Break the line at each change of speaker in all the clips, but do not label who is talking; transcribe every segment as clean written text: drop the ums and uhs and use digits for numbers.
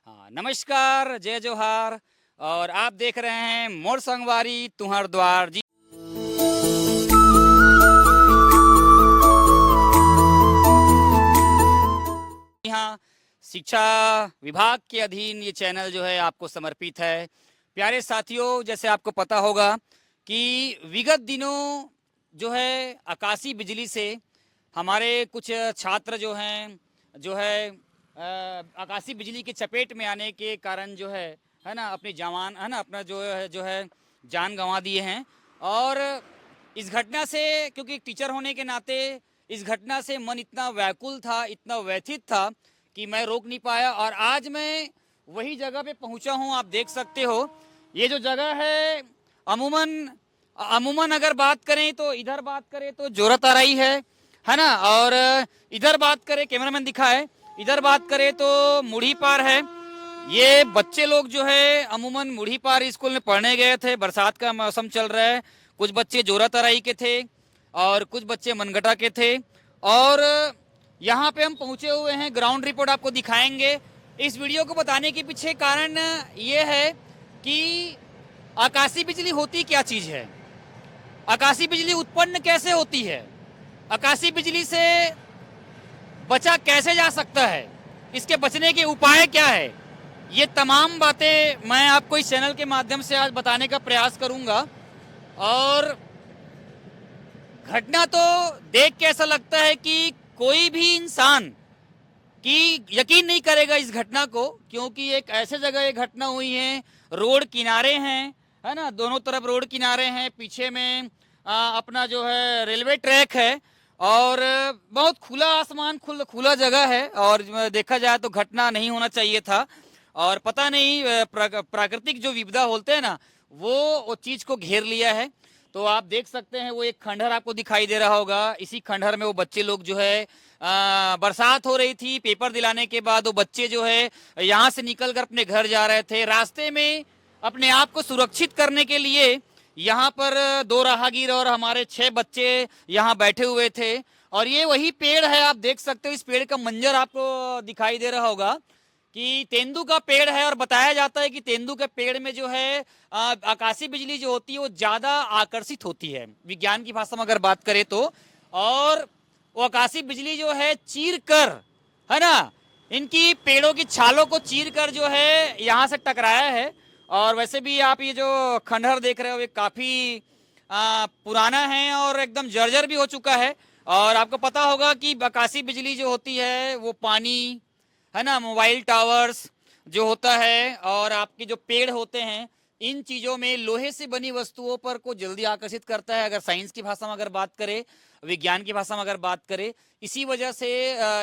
हाँ, नमस्कार, जय जोहार। और आप देख रहे हैं मोर संगवारी तुहर द्वार जी। हाँ, शिक्षा विभाग के अधीन ये चैनल जो है आपको समर्पित है। प्यारे साथियों, जैसे आपको पता होगा कि विगत दिनों जो है आकाशीय बिजली से हमारे कुछ छात्र जो है आकाशीय बिजली की चपेट में आने के कारण जो है ना, अपनी जवान है ना, अपना जो है जान गंवा दिए हैं। और इस घटना से, क्योंकि एक टीचर होने के नाते इस घटना से मन इतना व्याकुल था, इतना व्यथित था कि मैं रोक नहीं पाया। और आज मैं वही जगह पे पहुंचा हूं। आप देख सकते हो ये जो जगह है, अमूमन अमूमन अगर बात करें तो, इधर बात करें तो जोरत आ रही है ना। और इधर बात करें, कैमरामैन दिखा है, इधर बात करें तो मुढ़ी पार है। ये बच्चे लोग जो है अमूमन मुढ़ी पार स्कूल में पढ़ने गए थे। बरसात का मौसम चल रहा है। कुछ बच्चे जोरा तराई के थे और कुछ बच्चे मनगटा के थे। और यहाँ पे हम पहुँचे हुए हैं, ग्राउंड रिपोर्ट आपको दिखाएंगे। इस वीडियो को बताने के पीछे कारण ये है कि आकाशीय बिजली होती क्या चीज़ है, आकाशीय बिजली उत्पन्न कैसे होती है, आकाशीय बिजली से बचा कैसे जा सकता है, इसके बचने के उपाय क्या है, ये तमाम बातें मैं आपको इस चैनल के माध्यम से आज बताने का प्रयास करूंगा। और घटना तो देख के ऐसा लगता है कि कोई भी इंसान कि यकीन नहीं करेगा इस घटना को, क्योंकि एक ऐसे जगह ये घटना हुई है, रोड किनारे हैं, है ना, दोनों तरफ रोड किनारे हैं, पीछे में अपना जो है रेलवे ट्रैक है और बहुत खुला आसमान, खुला जगह है। और देखा जाए तो घटना नहीं होना चाहिए था। और पता नहीं प्राकृतिक जो विपदा होते हैं ना, वो चीज को घेर लिया है। तो आप देख सकते हैं वो एक खंडहर आपको दिखाई दे रहा होगा। इसी खंडहर में वो बच्चे लोग जो है बरसात हो रही थी, पेपर दिलाने के बाद वो बच्चे जो है यहाँ से निकलकर अपने घर जा रहे थे। रास्ते में अपने आप को सुरक्षित करने के लिए यहाँ पर दो राहगीर और हमारे 6 बच्चे यहाँ बैठे हुए थे। और ये वही पेड़ है, आप देख सकते हो। इस पेड़ का मंजर आपको दिखाई दे रहा होगा कि तेंदू का पेड़ है। और बताया जाता है कि तेंदू के पेड़ में जो है आकाशीय बिजली जो होती है वो ज्यादा आकर्षित होती है, विज्ञान की भाषा में अगर बात करें तो। और वो आकाशीय बिजली जो है चीर कर, है ना, इनकी पेड़ों की छालों को चीर कर जो है यहाँ से टकराया है। और वैसे भी आप ये जो खंडहर देख रहे हो ये काफी पुराना है और एकदम जर्जर भी हो चुका है। और आपको पता होगा कि आकाशीय बिजली जो होती है वो पानी, है ना, मोबाइल टावर्स जो होता है और आपके जो पेड़ होते हैं, इन चीज़ों में लोहे से बनी वस्तुओं पर को जल्दी आकर्षित करता है, अगर साइंस की भाषा में अगर बात करें, विज्ञान की भाषा में अगर बात करें। इसी वजह से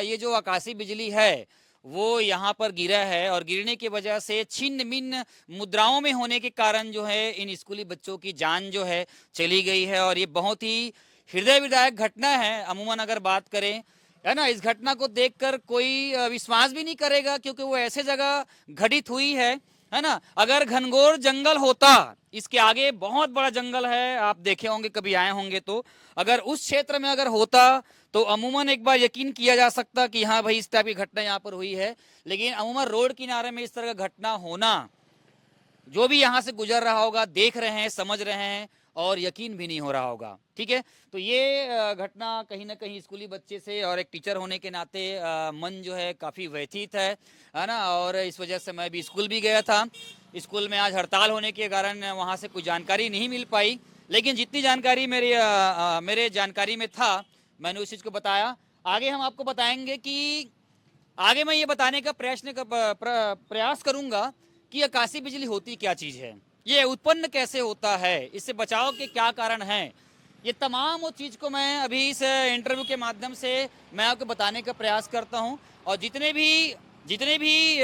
ये जो आकाशीय बिजली है वो यहाँ पर गिरा है। और गिरने की वजह से छिन्न भिन्न मुद्राओं में होने के कारण जो है इन स्कूली बच्चों की जान जो है चली गई है। और ये बहुत ही हृदय विदारक घटना है अमूमन अगर बात करें, है ना। इस घटना को देखकर कोई विश्वास भी नहीं करेगा, क्योंकि वो ऐसे जगह घटित हुई है ना। अगर घनघोर जंगल होता, इसके आगे बहुत बड़ा जंगल है, आप देखे होंगे, कभी आए होंगे तो, अगर उस क्षेत्र में अगर होता तो अमूमन एक बार यकीन किया जा सकता कि हाँ भाई इस टाइप की घटना यहाँ पर हुई है। लेकिन अमूमन रोड किनारे में इस तरह का घटना होना, जो भी यहाँ से गुजर रहा होगा देख रहे हैं, समझ रहे हैं और यकीन भी नहीं हो रहा होगा। ठीक है, तो ये घटना कहीं ना कहीं स्कूली बच्चे से और एक टीचर होने के नाते मन जो है काफ़ी व्यथित है ना। और इस वजह से मैं भी स्कूल भी गया था। स्कूल में आज हड़ताल होने के कारण वहाँ से कोई जानकारी नहीं मिल पाई, लेकिन जितनी जानकारी मेरे जानकारी में था मैंने उस चीज़ को बताया। आगे हम आपको बताएंगे कि आगे मैं ये बताने का प्रयास करूंगा कि आकाशीय बिजली होती क्या चीज़ है, ये उत्पन्न कैसे होता है, इससे बचाव के क्या कारण हैं। ये तमाम वो चीज़ को मैं अभी इस इंटरव्यू के माध्यम से मैं आपको बताने का प्रयास करता हूं। और जितने भी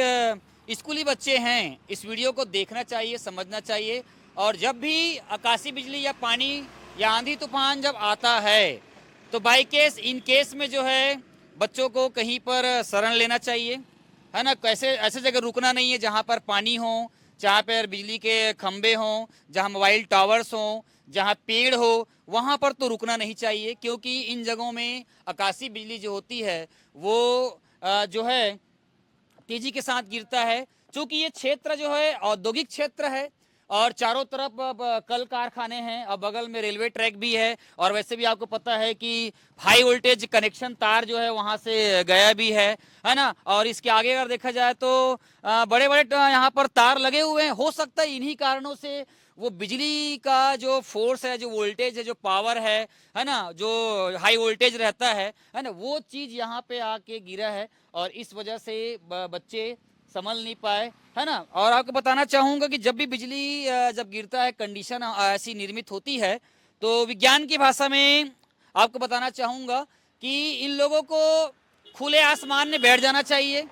स्कूली बच्चे हैं इस वीडियो को देखना चाहिए, समझना चाहिए। और जब भी आकाशीय बिजली या पानी या आंधी तूफान जब आता है तो बाई केस, इन केस में जो है बच्चों को कहीं पर शरण लेना चाहिए, है ना। कैसे ऐसे जगह रुकना नहीं है जहाँ पर पानी हो, जहाँ पर बिजली के खंभे हों, जहाँ मोबाइल टावर्स हों, जहाँ पेड़ हो, वहाँ पर तो रुकना नहीं चाहिए। क्योंकि इन जगहों में आकाशीय बिजली जो होती है वो जो है तेजी के साथ गिरता है। क्योंकि ये क्षेत्र जो है औद्योगिक क्षेत्र है और चारों तरफ कल कारखाने हैं और बगल में रेलवे ट्रैक भी है, और वैसे भी आपको पता है कि हाई वोल्टेज कनेक्शन तार जो है वहां से गया भी है ना। और इसके आगे अगर देखा जाए तो बड़े बड़े यहाँ पर तार लगे हुए हैं। हो सकता है इन्हीं कारणों से वो बिजली का जो फोर्स है, जो वोल्टेज है, जो पावर है ना, जो हाई वोल्टेज रहता है ना, वो चीज यहाँ पे आके गिरा है और इस वजह से बच्चे संभल नहीं पाए, है ना। और आपको बताना चाहूंगा कि जब भी बिजली जब गिरता है, कंडीशन ऐसी निर्मित होती है, तो विज्ञान की भाषा में आपको बताना चाहूंगा कि इन लोगों को खुले आसमान में बैठ जाना चाहिए,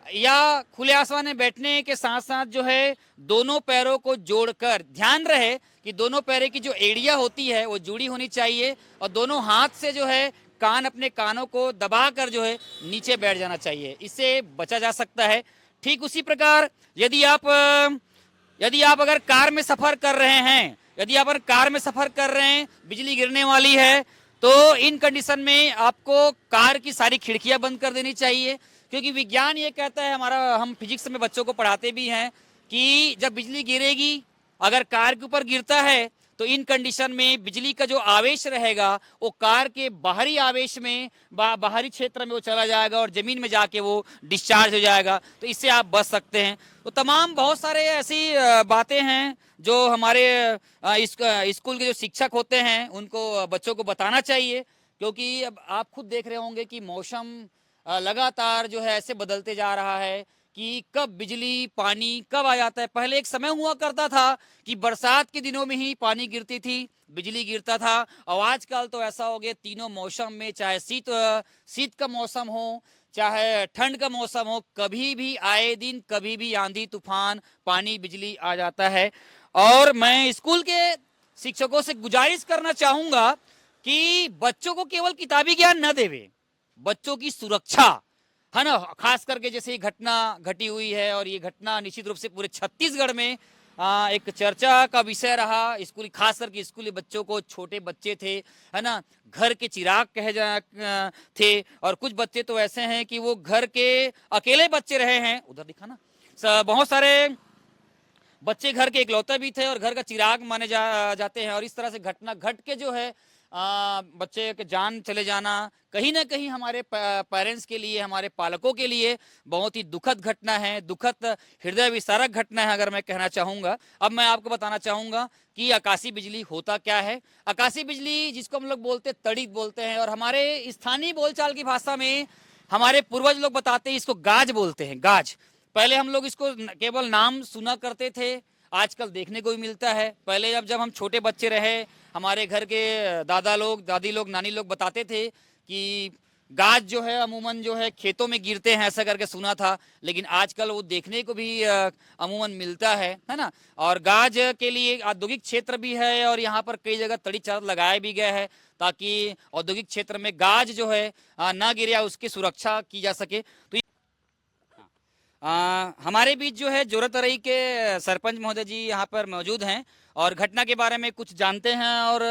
या खुले आसमान में बैठने के साथ साथ जो है दोनों पैरों को जोड़कर, ध्यान रहे कि दोनों पैरों की जो एड़ियां होती है वो जुड़ी होनी चाहिए, और दोनों हाथ से जो है अपने कानों को दबाकर जो है नीचे बैठ जाना चाहिए। इससे बचा जा सकता है। ठीक उसी प्रकार यदि आप अगर कार में सफर कर रहे हैं, बिजली गिरने वाली है, तो इन कंडीशन में आपको कार की सारी खिड़कियां बंद कर देनी चाहिए। क्योंकि विज्ञान ये कहता है, हम फिजिक्स में बच्चों को पढ़ाते भी हैं कि जब बिजली गिरेगी, अगर कार के ऊपर गिरता है तो इन कंडीशन में बिजली का जो आवेश रहेगा वो कार के बाहरी आवेश में, बाहरी क्षेत्र में वो चला जाएगा और जमीन में जाके वो डिस्चार्ज हो जाएगा। तो इससे आप बच सकते हैं। तो तमाम बहुत सारे ऐसी बातें हैं जो हमारे स्कूल के जो शिक्षक होते हैं उनको बच्चों को बताना चाहिए। क्योंकि अब आप खुद देख रहे होंगे कि मौसम लगातार जो है ऐसे बदलते जा रहा है कि कब बिजली पानी कब आ जाता है। पहले एक समय हुआ करता था कि बरसात के दिनों में ही पानी गिरती थी, बिजली गिरता था, और आजकल तो ऐसा हो गया तीनों मौसम में, चाहे शीत का मौसम हो, चाहे ठंड का मौसम हो, कभी भी आए दिन, कभी भी आंधी तूफान, पानी बिजली आ जाता है। और मैं स्कूल के शिक्षकों से गुजारिश करना चाहूंगा कि बच्चों को केवल किताबी ज्ञान न देवे, बच्चों की सुरक्षा, है ना, खास करके जैसे ये घटना घटी हुई है, और ये घटना निश्चित रूप से पूरे छत्तीसगढ़ में एक चर्चा का विषय रहा। स्कूल, खास करके स्कूली बच्चों को, छोटे बच्चे थे, है ना, घर के चिराग थे, और कुछ बच्चे तो ऐसे हैं कि वो घर के अकेले बच्चे रहे हैं। उधर दिखा ना, बहुत सारे बच्चे घर के इकलौते भी थे और घर का चिराग माने जाते हैं। और इस तरह से घटना घट के जो है बच्चे के जान चले जाना कहीं ना कहीं हमारे पेरेंट्स के लिए, हमारे पालकों के लिए बहुत ही दुखद घटना है, दुखद हृदय विसारक घटना है, अगर मैं कहना चाहूँगा। अब मैं आपको बताना चाहूँगा कि आकाशीय बिजली होता क्या है। आकाशीय बिजली, जिसको हम लोग बोलते तड़ित बोलते हैं, और हमारे स्थानीय बोलचाल की भाषा में हमारे पूर्वज लोग बताते हैं इसको गाज बोलते हैं, गाज। पहले हम लोग इसको केवल नाम सुना करते थे, आजकल देखने को भी मिलता है। पहले जब हम छोटे बच्चे रहे, हमारे घर के दादा लोग, दादी लोग, नानी लोग बताते थे कि गाज जो है अमूमन जो है खेतों में गिरते हैं, ऐसा करके सुना था। लेकिन आजकल वो देखने को भी अमूमन मिलता है ना। और गाज के लिए औद्योगिक क्षेत्र भी है, और यहाँ पर कई जगह तड़ी चार्ज लगाया भी गया है ताकि औद्योगिक क्षेत्र में गाज जो है ना गिरे, उसकी सुरक्षा की जा सके। तो हमारे बीच जो है जोरतरई के सरपंच महोदय जी यहाँ पर मौजूद हैं और घटना के बारे में कुछ जानते हैं और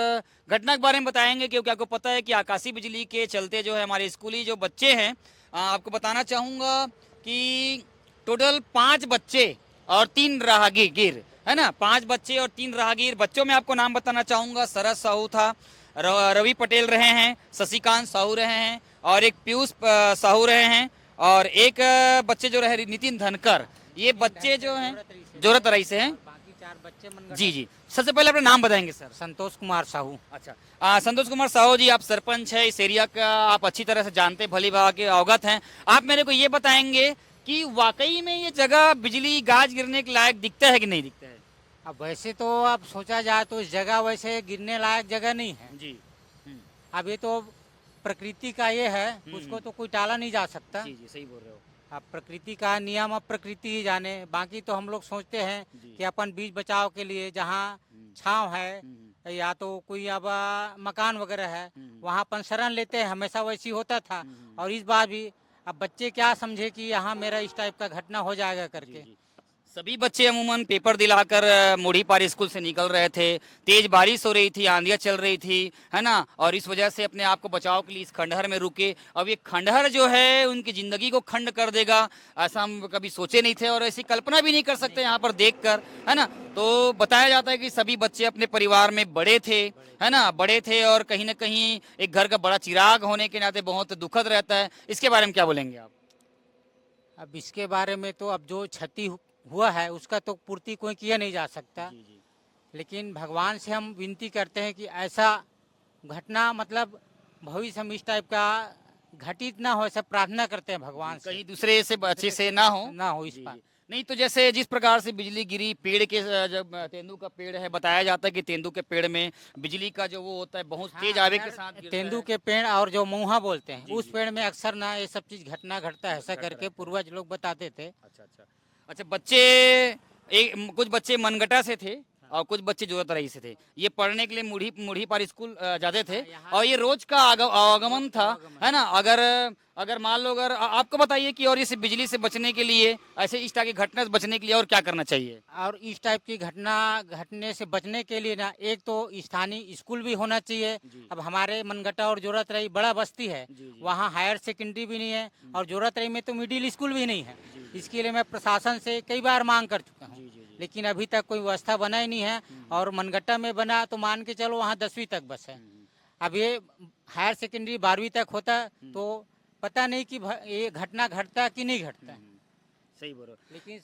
घटना के बारे में बताएंगे। क्योंकि आपको पता है कि आकाशीय बिजली के चलते जो है हमारे स्कूली जो बच्चे हैं, आपको बताना चाहूँगा कि टोटल 5 बच्चे और 3 राहगीर, है ना, 5 बच्चे और 3 राहगीर। बच्चों में आपको नाम बताना चाहूँगा, शरद साहू था, रवि पटेल रहे हैं, शशिकांत साहू रहे हैं, और एक पीयूष साहू रहे हैं, और एक बच्चे जो रहे नितिन धनकर। ये बच्चे जो हैं जोरतरई से हैं,
बाकी 4 बच्चे
जी जी। सबसे पहले अपना नाम बताएंगे सर।
संतोष कुमार साहू।
अच्छा, संतोष कुमार साहू जी, आप सरपंच है इस एरिया का, आप अच्छी तरह से जानते, भली भांति के अवगत हैं। आप मेरे को ये बताएंगे कि वाकई में ये जगह बिजली गाज गिरने के लायक दिखता है कि नहीं दिखता है?
अब वैसे तो अब सोचा जाए तो इस जगह वैसे गिरने लायक जगह नहीं है
जी।
अब ये तो प्रकृति का ये है, उसको तो कोई टाला नहीं जा सकता।
जी जी, सही बोल रहे हो।
अब प्रकृति का नियम अब प्रकृति ही जाने। बाकी तो हम लोग सोचते हैं कि अपन बीज बचाव के लिए जहाँ छांव है या तो कोई अब मकान वगैरह है वहाँ अपन शरण लेते हैं, हमेशा वैसी होता था। और इस बार भी अब बच्चे क्या समझे कि यहाँ मेरा इस टाइप का घटना हो जाएगा करके।
सभी बच्चे अमूमन पेपर दिलाकर मुढ़ी पार स्कूल से निकल रहे थे। तेज बारिश हो रही थी, आंधियां चल रही थी, है ना, और इस वजह से अपने आप को बचाव के लिए इस खंडहर में रुके। अब ये खंडहर जो है उनकी जिंदगी को खंड कर देगा, ऐसा हम कभी सोचे नहीं थे और ऐसी कल्पना भी नहीं कर सकते यहाँ पर देखकर, है ना। तो बताया जाता है कि सभी बच्चे अपने परिवार में बड़े थे, है ना, बड़े थे और कहीं ना कहीं एक घर का बड़ा चिराग होने के नाते बहुत दुखद रहता है। इसके बारे में क्या बोलेंगे आप?
अब इसके बारे में तो अब जो क्षति हुआ है उसका तो पूर्ति कोई किया नहीं जा सकता, लेकिन भगवान से हम विनती करते हैं कि ऐसा घटना मतलब भविष्य में इस टाइप का घटित ना हो, ऐसा प्रार्थना करते हैं भगवान से,
कहीं दूसरे से अच्छे से ना हो
इस पर।
नहीं तो जैसे जिस प्रकार से बिजली गिरी पेड़ के, जब तेंदू का पेड़ है, बताया जाता है कि तेंदू के पेड़ में बिजली का जो वो होता है बहुत तेज आवे के साथ गिरता
तेंदू
है।
के पेड़ और जो मुहा बोलते हैं उस पेड़ में अक्सर ना ये सब चीज घटना घटता है, ऐसा करके पूर्वज लोग बताते थे।
अच्छा अच्छा अच्छा। बच्चे कुछ बच्चे मनगटा से थे और कुछ बच्चे जोरत रही से थे। ये पढ़ने के लिए मुढ़ी मुढ़ी पार स्कूल जाते थे और ये रोज का आगमन था, है ना। अगर मान लो, अगर आपको बताइए कि और इस बिजली से बचने के लिए, ऐसे इस टाइप की घटना से बचने के लिए और क्या करना चाहिए?
और इस टाइप की घटना घटने से बचने के लिए ना एक तो स्थानीय स्कूल भी होना चाहिए। अब हमारे मनगटा और जोरत रही बड़ा बस्ती है, वहाँ हायर सेकेंडरी भी नहीं है और जोरत रही में तो मिडिल स्कूल भी नहीं है। इसके लिए मैं प्रशासन से कई बार मांग कर चुका हूँ, लेकिन अभी तक कोई व्यवस्था बना ही नहीं है। और मनगट्टा में बना तो मान के चलो वहाँ 10वीं तक बस है। अब ये हायर सेकेंडरी 12वीं तक होता तो पता नहीं कि ये घटना घटता कि नहीं घटता।
सही बोलो।
लेकिन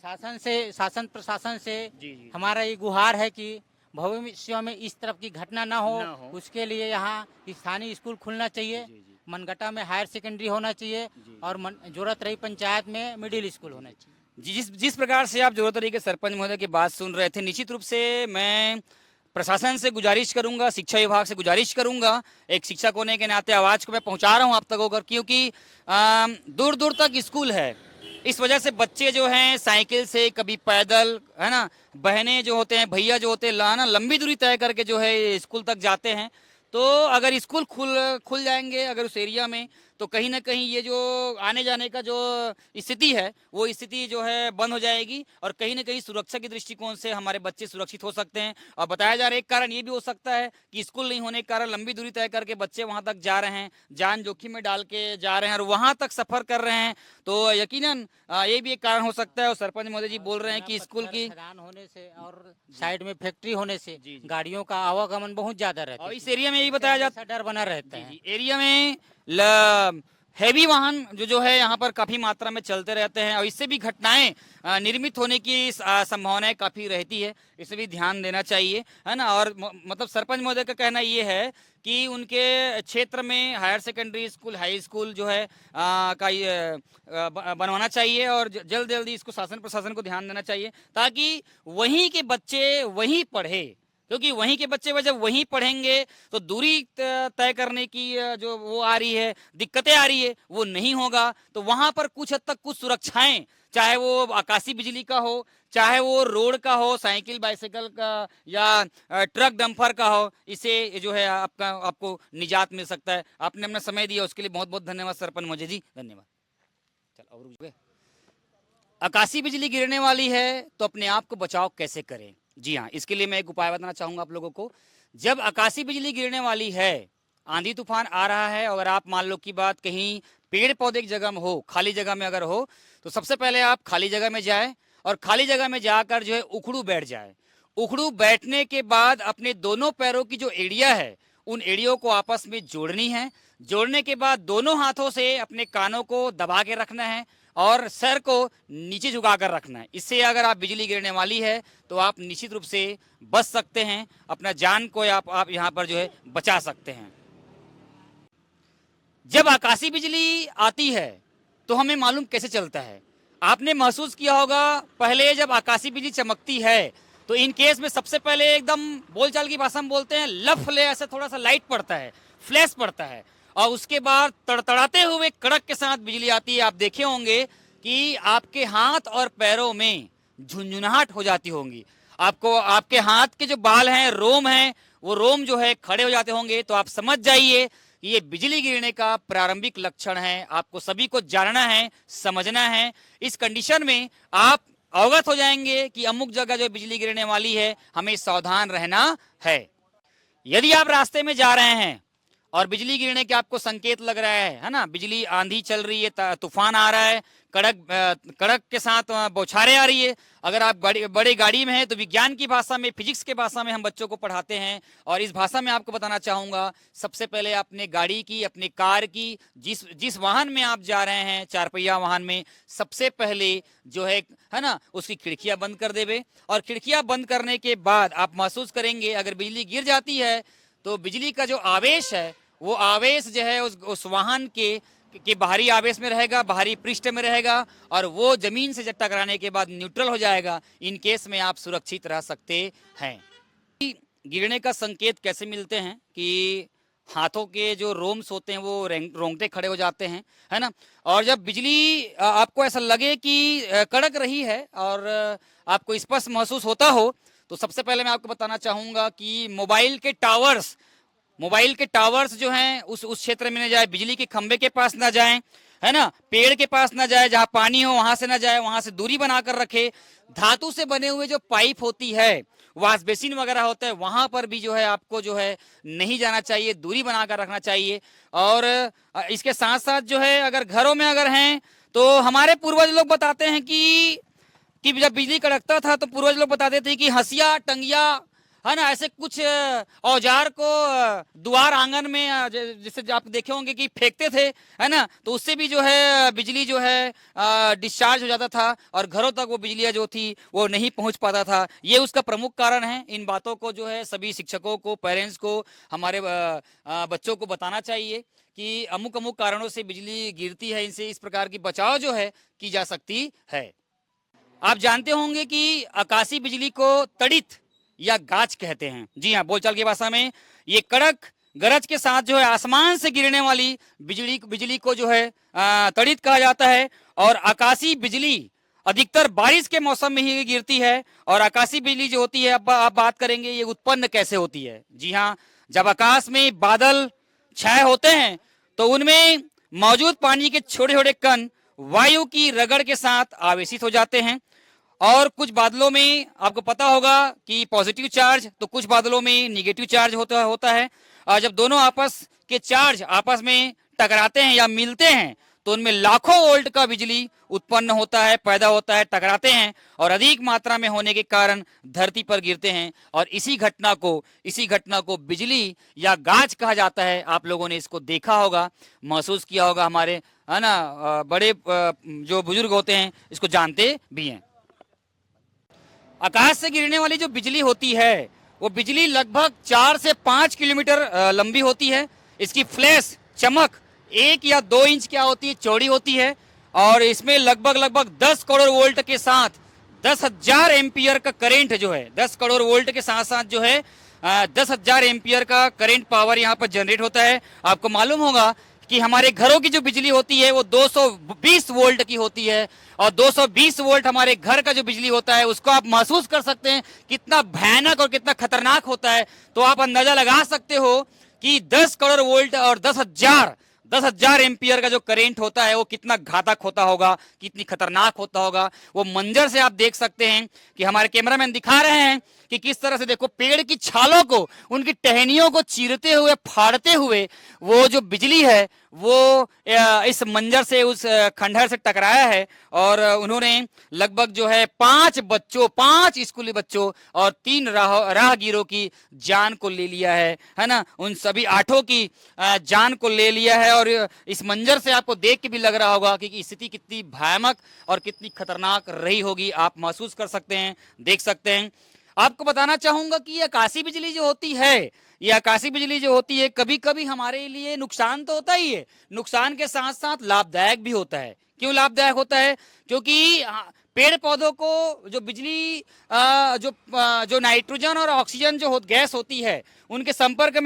शासन प्रशासन से हमारा ये गुहार है कि भविष्य में इस तरफ की घटना ना हो, उसके लिए यहाँ स्थानीय स्कूल खुलना चाहिए। मनगट्टा में हायर सेकेंडरी होना चाहिए और जोरत रही पंचायत में मिडिल स्कूल होना चाहिए।
जिस प्रकार से आप जोरत रही के सरपंच महोदय की बात सुन रहे थे, निश्चित रूप से मैं प्रशासन से गुजारिश करूंगा, शिक्षा विभाग से गुजारिश करूंगा, एक शिक्षक होने के नाते आवाज को मैं पहुंचा रहा हूं आप तक होकर, क्योंकि दूर दूर तक स्कूल है। इस वजह से बच्चे जो हैं साइकिल से, कभी पैदल, है ना, बहनें जो होते हैं, भैया जो होते हैं, लाना लंबी दूरी तय करके जो है स्कूल तक जाते हैं। तो अगर स्कूल खुल जाएंगे अगर उस एरिया में, तो कहीं ना कहीं ये जो आने जाने का जो स्थिति है वो स्थिति जो है बंद हो जाएगी और कहीं ना कहीं सुरक्षा के दृष्टिकोण से हमारे बच्चे सुरक्षित हो सकते हैं। और बताया जा रहा है एक कारण ये भी हो सकता है कि स्कूल नहीं होने के कारण लंबी दूरी तय करके बच्चे वहां तक जा रहे हैं, जान जोखिम में डाल के जा रहे हैं और वहां तक सफर कर रहे हैं, तो यकीनन ये भी एक कारण हो सकता है। और सरपंच महोदय जी बोल रहे हैं कि स्कूल की
होने से और साइड में फैक्ट्री होने से गाड़ियों का आवागमन बहुत ज्यादा रहता है
और इस एरिया में यही बताया जाता है,
डर बना रहता है।
एरिया में हैवी वाहन जो है यहाँ पर काफी मात्रा में चलते रहते हैं और इससे भी घटनाएं निर्मित होने की संभावनाएं काफी रहती है, इसे भी ध्यान देना चाहिए, है ना। और मतलब सरपंच महोदय का कहना ये है कि उनके क्षेत्र में higher secondary school, high school जो है बनवाना चाहिए और जल्द जल्दी इसको शासन प्रशासन को ध्यान देना चाहिए ताकि वहीं के बच्चे वहीं पढ़े, क्योंकि वहीं के बच्चे जब वहीं पढ़ेंगे तो दूरी तय करने की जो वो आ रही है, दिक्कतें आ रही है, वो नहीं होगा। तो वहां पर कुछ हद तक कुछ सुरक्षाएं, चाहे वो आकाशीय बिजली का हो, चाहे वो रोड का हो, साइकिल बाइसाइकिल का या ट्रक डंपर का हो, इससे जो है आपको निजात मिल सकता है। आपने अपना समय दिया उसके लिए बहुत बहुत धन्यवाद सरपंच महोदय जी, धन्यवाद। चल और रुक गए। आकाशीय बिजली गिरने वाली है तो अपने आप को बचाव कैसे करें? जी हाँ, इसके लिए मैं एक उपाय बताना चाहूंगा आप लोगों को। जब आकाशीय बिजली गिरने वाली है, आंधी तूफान आ रहा है, अगर आप मान लो की बात कहीं पेड़ पौधे की जगह में हो, खाली जगह में अगर हो, तो सबसे पहले आप खाली जगह में जाए और खाली जगह में जाकर जो है उखड़ू बैठ जाए। उखड़ू बैठने के बाद अपने दोनों पैरों की जो एड़िया है उन एड़ियों को आपस में जोड़नी है। जोड़ने के बाद दोनों हाथों से अपने कानों को दबा के रखना है और सर को नीचे झुकाकर रखना है। इससे अगर आप बिजली गिरने वाली है तो आप निश्चित रूप से बच सकते हैं, अपना जान को आप यहाँ पर जो है बचा सकते हैं। जब आकाशीय बिजली आती है तो हमें मालूम कैसे चलता है? आपने महसूस किया होगा पहले जब आकाशीय बिजली चमकती है तो इन केस में सबसे पहले एकदम बोलचाल की भाषा में बोलते हैं लफले, ऐसे थोड़ा सा लाइट पड़ता है, फ्लैश पड़ता है और उसके बाद तड़तड़ाते हुए कड़क के साथ बिजली आती है। आप देखे होंगे कि आपके हाथ और पैरों में झुंझुनाहट हो जाती होंगी, आपको आपके हाथ के जो बाल हैं, रोम हैं, वो रोम जो है खड़े हो जाते होंगे। तो आप समझ जाइए कि ये बिजली गिरने का प्रारंभिक लक्षण है, आपको सभी को जानना है, समझना है। इस कंडीशन में आप अवगत हो जाएंगे कि अमुक जगह जो बिजली गिरने वाली है, हमें सावधान रहना है। यदि आप रास्ते में जा रहे हैं और बिजली गिरने के आपको संकेत लग रहा है ना, बिजली आंधी चल रही है, तूफान आ रहा है, कड़क के साथ बौछारें आ रही है, अगर आप बड़े गाड़ी में हैं तो विज्ञान की भाषा में, फिजिक्स के भाषा में हम बच्चों को पढ़ाते हैं, और इस भाषा में आपको बताना चाहूंगा, सबसे पहले अपने गाड़ी की, अपने कार की, जिस वाहन में आप जा रहे हैं, 4 पहिया वाहन में, सबसे पहले जो है ना, उसकी खिड़कियां बंद कर देवे। और खिड़कियां बंद करने के बाद आप महसूस करेंगे अगर बिजली गिर जाती है तो बिजली का जो आवेश है, वो आवेश जो है उस वाहन के बाहरी आवेश में रहेगा, बाहरी पृष्ठ में रहेगा, और वो जमीन से टकराने के बाद न्यूट्रल हो जाएगा। इन केस में आप सुरक्षित रह सकते हैं। गिरने का संकेत कैसे मिलते हैं कि हाथों के जो रोम्स होते हैं वो रोंगटे खड़े हो जाते हैं, है ना। और जब बिजली आपको ऐसा लगे कि कड़क रही है और आपको स्पष्ट महसूस होता हो, तो सबसे पहले मैं आपको बताना चाहूंगा कि मोबाइल के टावर्स जो हैं उस क्षेत्र में न जाए, बिजली के खंबे के पास ना जाएं, है ना, पेड़ के पास ना जाए, जहां पानी हो वहां से ना जाए, वहां से दूरी बनाकर रखे। धातु से बने हुए जो पाइप होती है, वाश बेसिन वगैरह होता है, वहां पर भी जो है आपको जो है नहीं जाना चाहिए, दूरी बनाकर रखना चाहिए। और इसके साथ साथ जो है अगर घरों में अगर हैं तो हमारे पूर्वज लोग बताते हैं कि जब बिजली कड़कता था तो पूर्वज लोग बताते थे कि हंसिया, टंगिया, है ना, ऐसे कुछ औजार को द्वार आंगन में जैसे आप देखे होंगे कि फेंकते थे, है ना, तो उससे भी जो है बिजली जो है डिस्चार्ज हो जाता था और घरों तक वो बिजलियां जो थी वो नहीं पहुंच पाता था। ये उसका प्रमुख कारण है। इन बातों को जो है सभी शिक्षकों को, पेरेंट्स को, हमारे बच्चों को बताना चाहिए कि अमुक अमुक कारणों से बिजली गिरती है, इनसे इस प्रकार की बचाव जो है की जा सकती है। आप जानते होंगे कि आकाशीय बिजली को तड़ित या गाज कहते हैं। जी हाँ, बोलचाल की भाषा में ये कड़क गरज के साथ जो है आसमान से गिरने वाली बिजली को जो है तड़ित कहा जाता है। और आकाशीय बिजली अधिकतर बारिश के मौसम में ही गिरती है। और आकाशीय बिजली जो होती है, अब आप बात करेंगे ये उत्पन्न कैसे होती है। जी हाँ, जब आकाश में बादल छाए होते हैं तो उनमें मौजूद पानी के छोटे छोटे कण वायु की रगड़ के साथ आवेशित हो जाते हैं। और कुछ बादलों में आपको पता होगा कि पॉजिटिव चार्ज, तो कुछ बादलों में निगेटिव चार्ज होता है। और जब दोनों आपस के चार्ज आपस में टकराते हैं या मिलते हैं तो उनमें लाखों वोल्ट का बिजली उत्पन्न होता है, पैदा होता है, टकराते हैं और अधिक मात्रा में होने के कारण धरती पर गिरते हैं। और इसी घटना को बिजली या गाज कहा जाता है। आप लोगों ने इसको देखा होगा, महसूस किया होगा, हमारे है ना बड़े जो बुजुर्ग होते हैं इसको जानते भी हैं। आकाश से गिरने वाली जो बिजली होती है वो बिजली लगभग 4 से 5 किलोमीटर लंबी होती है। इसकी फ्लैश चमक 1 या 2 इंच क्या होती है, चौड़ी होती है। और इसमें लगभग 10 करोड़ वोल्ट के साथ 10,000 एम्पियर का करंट जो है, 10 करोड़ वोल्ट के साथ साथ जो है 10,000 एम्पियर का करंट पावर यहाँ पर जनरेट होता है। आपको मालूम होगा कि हमारे घरों की जो बिजली होती है वो 220 वोल्ट की होती है। और 220 वोल्ट हमारे घर का जो बिजली होता है उसको आप महसूस कर सकते हैं कितना भयानक और कितना खतरनाक होता है। तो आप अंदाजा लगा सकते हो कि 10 करोड़ वोल्ट और 10,000 एम्पियर का जो करंट होता है वो कितना घातक होता होगा, कितनी खतरनाक होता होगा। वो मंजर से आप देख सकते हैं कि हमारे कैमरामैन दिखा रहे हैं कि किस तरह से देखो पेड़ की छालों को, उनकी टहनियों को चीरते हुए, फाड़ते हुए वो जो बिजली है वो इस मंजर से, उस खंडहर से टकराया है। और उन्होंने लगभग जो है 5 स्कूली बच्चों और 3 राहगीरों की जान को ले लिया है ना। उन सभी 8 की जान को ले लिया है। और इस मंजर से आपको देख के भी लग रहा होगा कि स्थिति कितनी भयानक और कितनी खतरनाक रही होगी। आप महसूस कर सकते हैं, देख सकते हैं। आपको बताना चाहूंगा कि ये आकाशीय बिजली जो होती है, ये आकाशीय बिजली जो होती है कभी कभी हमारे लिए नुकसान तो होता ही है, नुकसान के साथ साथ लाभदायक भी होता है। क्यों लाभदायक होता है? क्योंकि पेड़ पौधों को जो बिजली जो नाइट्रोजन और ऑक्सीजन जो गैस होती है उनके संपर्क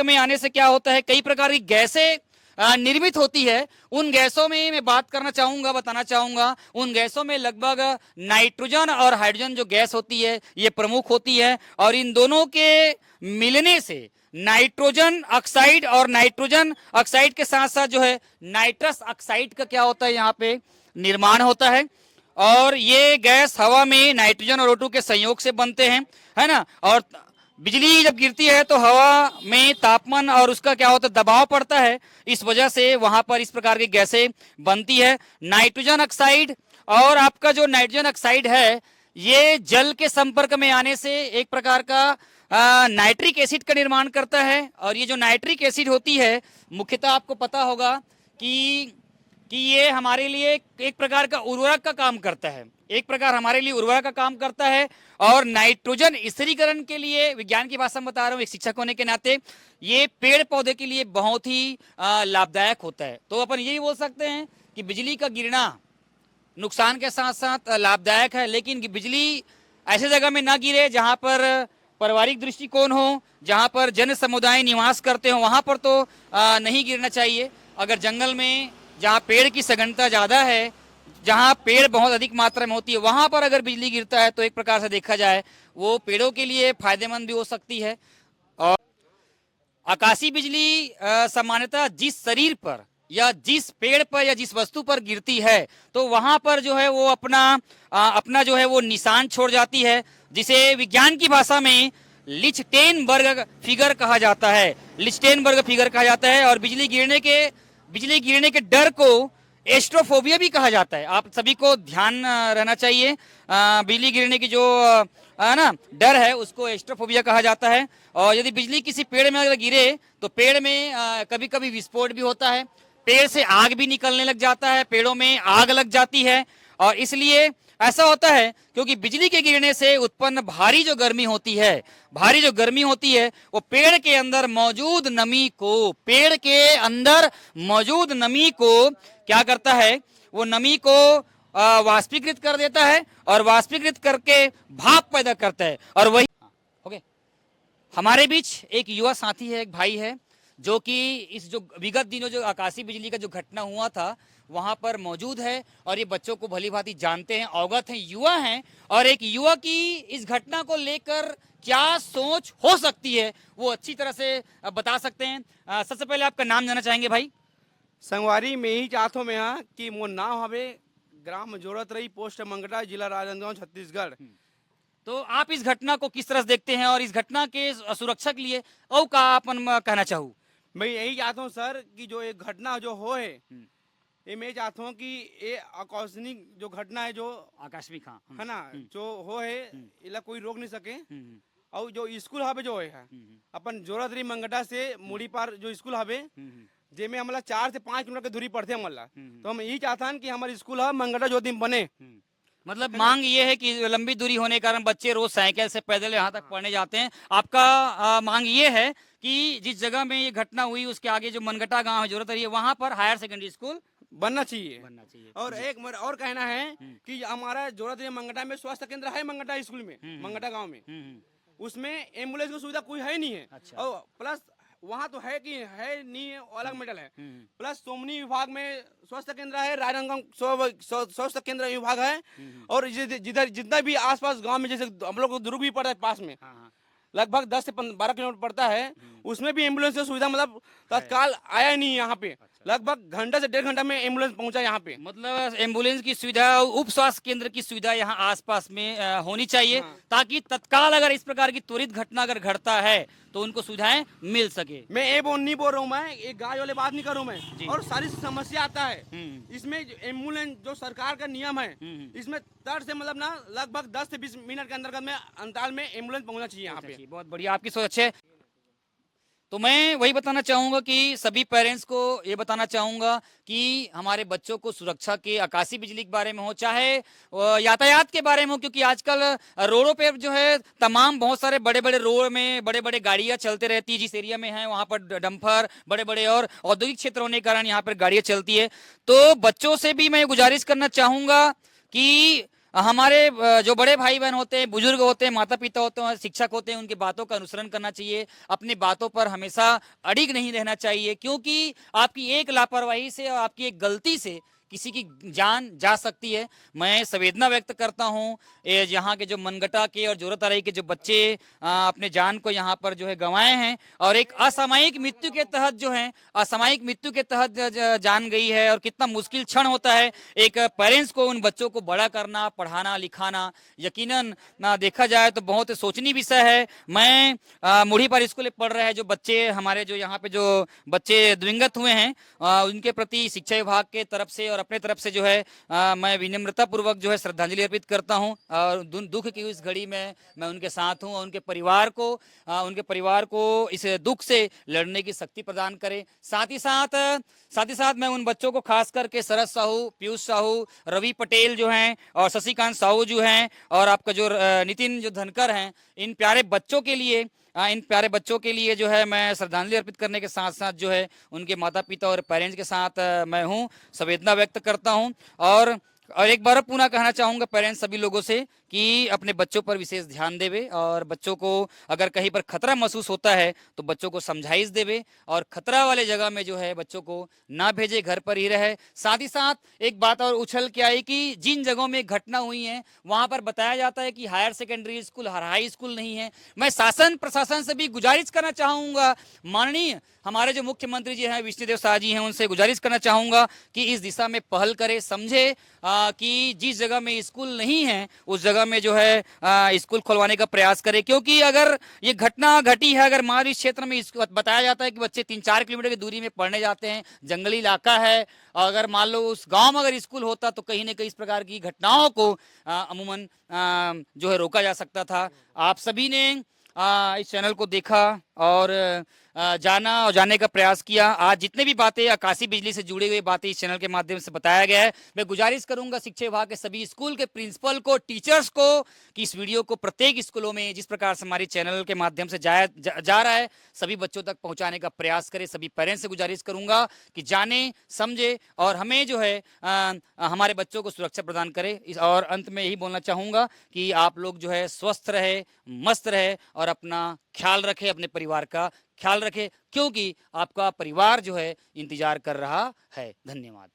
में आने से क्या होता है, कई प्रकार की गैसें निर्मित होती है। उन गैसों में मैं बताना चाहूंगा, उन गैसों में लगभग नाइट्रोजन और हाइड्रोजन जो गैस होती है ये प्रमुख होती है। और इन दोनों के मिलने से नाइट्रोजन ऑक्साइड और नाइट्रोजन ऑक्साइड के साथ साथ जो है नाइट्रस ऑक्साइड का क्या होता है, यहाँ पे निर्माण होता है। और ये गैस हवा में नाइट्रोजन और O2 के संयोग से बनते हैं, है ना। और बिजली जब गिरती है तो हवा में तापमान और उसका क्या होता है, दबाव पड़ता है, इस वजह से वहां पर इस प्रकार की गैसें बनती है। नाइट्रोजन ऑक्साइड, और आपका जो नाइट्रोजन ऑक्साइड है ये जल के संपर्क में आने से एक प्रकार का नाइट्रिक एसिड का निर्माण करता है। और ये जो नाइट्रिक एसिड होती है मुख्यतः आपको पता होगा कि ये हमारे लिए एक प्रकार का उर्वरक का काम करता है, एक प्रकार हमारे लिए उर्वरक का काम करता है। और नाइट्रोजन स्थिरीकरण के लिए, विज्ञान की भाषा में बता रहा हूँ एक शिक्षक होने के नाते, ये पेड़ पौधे के लिए बहुत ही लाभदायक होता है। तो अपन यही बोल सकते हैं कि बिजली का गिरना नुकसान के साथ साथ लाभदायक है, लेकिन बिजली ऐसे जगह में ना गिरे जहां पर पारिवारिक दृष्टिकोण हो, जहां पर जन समुदाय निवास करते हो, वहां पर तो नहीं गिरना चाहिए। अगर जंगल में जहां पेड़ की सघनता ज्यादा है, जहां पेड़ बहुत अधिक मात्रा में होती है, वहां पर अगर बिजली गिरता है तो एक प्रकार से देखा जाए वो पेड़ों के लिए फायदेमंद भी हो सकती है। और आकाशीय बिजली सामान्यतः जिस शरीर पर या जिस पेड़ पर या जिस वस्तु पर गिरती है तो वहां पर जो है वो अपना जो है वो निशान छोड़ जाती है, जिसे विज्ञान की भाषा में लिचटेनबर्ग फिगर कहा जाता है, लिचटेनबर्ग फिगर कहा जाता है। और बिजली गिरने के डर को एस्ट्रोफोबिया भी कहा जाता है। आप सभी को ध्यान रहना चाहिए, बिजली गिरने की जो ना डर है उसको एस्ट्रोफोबिया कहा जाता है। और यदि बिजली किसी पेड़ में अगर गिरे तो पेड़ में कभी कभी विस्फोट भी होता है, पेड़ से आग भी निकलने लग जाता है, पेड़ों में आग लग जाती है। और इसलिए ऐसा होता है क्योंकि बिजली के गिरने से उत्पन्न भारी जो गर्मी होती है वो पेड़ के अंदर मौजूद नमी को क्या करता है, वो नमी को वाष्पीकृत कर देता है और वाष्पीकृत करके भाप पैदा करता है। और वही ओके, हमारे बीच एक युवा साथी है, एक भाई है, जो कि इस जो विगत दिनों जो आकाशीय बिजली का जो घटना हुआ था वहां पर मौजूद है और ये बच्चों को भली भांति जानते हैं, अवगत हैं, युवा हैं। और एक युवा की इस घटना को लेकर क्या सोच हो सकती है वो अच्छी तरह से बता सकते हैं। सबसे पहले आपका नाम जानना चाहेंगे भाई।
संगवारी में ही चाहतो में हाँ कि मोर नाम हवे ग्राम जोरत रही, पोस्ट मंगटा, जिला राजनांदगांव, छत्तीसगढ़।
तो आप इस घटना को किस तरह से देखते हैं और इस घटना के सुरक्षा के लिए और का अपन कहना चाहूँ।
मैं यही चाहता हूँ सर कि जो एक घटना जो हो है ये मैं चाहता हूँ कि ये आकस्मिक जो घटना है जो
आकस्मिक
है ना जो हो है इला कोई रोक नहीं सके। और जो स्कूल हवे जो है अपन जोरत रही मंगटा से मुड़ी पार जो स्कूल हवे जेमे हमारा 4 से 5 किलोमीटर की दूरी पड़ते हमारा, तो हम यही चाहता हैं कि हमारे स्कूल है मंगटा जो दिन बने।
मतलब मांग ये है कि लंबी दूरी होने के कारण बच्चे रोज साइकिल से पैदल यहाँ तक पढ़ने जाते हैं। आपका मांग ये है कि जिस जगह में ये घटना हुई उसके आगे जो मनगटा गांव है जरूरत है वहां पर हायर सेकेंडरी स्कूल
बनना चाहिए। और एक मेरा और कहना है कि हमारा जोरत मंगटा में स्वास्थ्य केंद्र है, मंगटा स्कूल में, मंगटा गांव में, उसमें एम्बुलेंस की सुविधा कोई है नहीं है।
अच्छा।
और प्लस वहाँ तो है कि है नहीं अलग मेडल है। प्लस सोमनी विभाग में स्वास्थ्य केंद्र है, राजनांदगांव स्वास्थ्य केंद्र विभाग है। और जिधर जितना भी आसपास गांव में जैसे हम लोग को दुर्ग भी पड़ता है पास में, लगभग 10 से 12 किलोमीटर पड़ता है, उसमें भी एम्बुलेंस की सुविधा मतलब तत्काल आया नहीं यहाँ पे। लगभग घंटा से 1.5 घंटा में एम्बुलेंस पहुंचा यहाँ पे।
मतलब एम्बुलेंस की सुविधा, उप स्वास्थ्य केंद्र की सुविधा यहाँ आसपास में होनी चाहिए ताकि तत्काल अगर इस प्रकार की त्वरित घटना अगर घटता है तो उनको सुविधाएं मिल सके।
मैं ये नहीं बोल रहा हूँ, मैं एक गाय वाले बात नहीं कर रहा हूँ मैं। और सारी समस्या आता है इसमें एम्बुलेंस जो सरकार का नियम है इसमें तट से मतलब ना लगभग 10 से 20 मिनट के अंतर्गत में अंतराल में एम्बुलेंस पहुंचना चाहिए यहाँ पे।
बहुत बढ़िया, आपकी सोच अच्छी है। तो मैं वही बताना चाहूंगा कि सभी पेरेंट्स को ये बताना चाहूंगा कि हमारे बच्चों को सुरक्षा के आकाशीय बिजली के बारे में हो चाहे यातायात के बारे में हो, क्योंकि आजकल रोडों पे जो है तमाम बहुत सारे बड़े बड़े रोड में बड़े बड़े गाड़ियां चलते रहती है। जिस एरिया में है वहां पर डंपर बड़े बड़े और औद्योगिक क्षेत्र होने के कारण यहाँ पर गाड़ियां चलती है। तो बच्चों से भी मैं गुजारिश करना चाहूंगा कि हमारे जो बड़े भाई बहन होते हैं, बुजुर्ग होते हैं, माता पिता होते हैं, शिक्षक होते हैं, उनकी बातों का अनुसरण करना चाहिए। अपनी बातों पर हमेशा अडिग नहीं रहना चाहिए, क्योंकि आपकी एक लापरवाही से और आपकी एक गलती से किसी की जान जा सकती है। मैं संवेदना व्यक्त करता हूँ यहाँ के जो मनगटा के और जोरतराई के जो बच्चे अपने जान को यहाँ पर जो है गंवाए हैं और एक असामयिक मृत्यु के तहत जो है असामयिक मृत्यु के तहत जान गई है। और कितना मुश्किल क्षण होता है एक पेरेंट्स को उन बच्चों को बड़ा करना, पढ़ाना, लिखाना। यकीनन देखा जाए तो बहुत सोचनीय विषय है। मैं मुढ़ी पर स्कूल पढ़ रहे हैं जो बच्चे हमारे जो यहाँ पे जो बच्चे दिवंगत हुए हैं उनके प्रति शिक्षा विभाग के तरफ से और अपने तरफ से जो है मैं विनम्रता पूर्वक जो है श्रद्धांजलि अर्पित करता हूं। और दुख की इस घड़ी में मैं उनके साथ हूं और उनके परिवार को इस दुख से लड़ने की शक्ति प्रदान करें। साथ ही साथ मैं उन बच्चों को खास करके शरद साहू, पीयूष साहू, रवि पटेल जो हैं और शशिकांत साहू जो हैं और आपका जो नितिन जो धनकर हैं, इन प्यारे बच्चों के लिए जो है मैं श्रद्धांजलि अर्पित करने के साथ साथ जो है उनके माता पिता और पेरेंट्स के साथ मैं हूं, संवेदना व्यक्त करता हूं। और एक बार पुनः कहना चाहूँगा पेरेंट्स सभी लोगों से कि अपने बच्चों पर विशेष ध्यान देवे और बच्चों को अगर कहीं पर खतरा महसूस होता है तो बच्चों को समझाइश देवे और खतरा वाले जगह में जो है बच्चों को ना भेजे, घर पर ही रहे। साथ ही साथ एक बात और उछल के आई कि जिन जगहों में घटना हुई है वहां पर बताया जाता है कि higher secondary school, high school नहीं है। मैं शासन प्रशासन से भी गुजारिश करना चाहूँगा, माननीय हमारे जो मुख्यमंत्री जी हैं विष्णुदेव शाह जी हैं, उनसे गुजारिश करना चाहूँगा कि इस दिशा में पहल करे, समझे कि जिस जगह में स्कूल नहीं है उस जगह में जो है स्कूल खुलवाने का प्रयास करे। क्योंकि अगर ये घटना घटी है, अगर मान इस क्षेत्र में बताया जाता है कि बच्चे 3-4 किलोमीटर की दूरी में पढ़ने जाते हैं, जंगली इलाका है, अगर मान लो उस गांव में अगर स्कूल होता तो कहीं न कहीं इस प्रकार की घटनाओं को अमूमन जो है रोका जा सकता था। आप सभी ने इस चैनल को देखा और जाना और जानने का प्रयास किया। आज जितने भी बातें आकाशीय बिजली से जुड़ी हुई बातें इस चैनल के माध्यम से बताया गया है, मैं गुजारिश करूंगा शिक्षा विभाग के सभी स्कूल के प्रिंसिपल को, टीचर्स को कि इस वीडियो को प्रत्येक स्कूलों में जिस प्रकार से हमारे चैनल के माध्यम से जा रहा है सभी बच्चों तक पहुंचाने का प्रयास करें। सभी पेरेंट्स से गुजारिश करूंगा कि जाने, समझे और हमें जो है हमारे बच्चों को सुरक्षा प्रदान करें। और अंत में यही बोलना चाहूंगा कि आप लोग जो है स्वस्थ रहे, मस्त रहे और अपना ख्याल रखें, अपने परिवार का ख्याल रखें, क्योंकि आपका परिवार जो है इंतजार कर रहा है। धन्यवाद।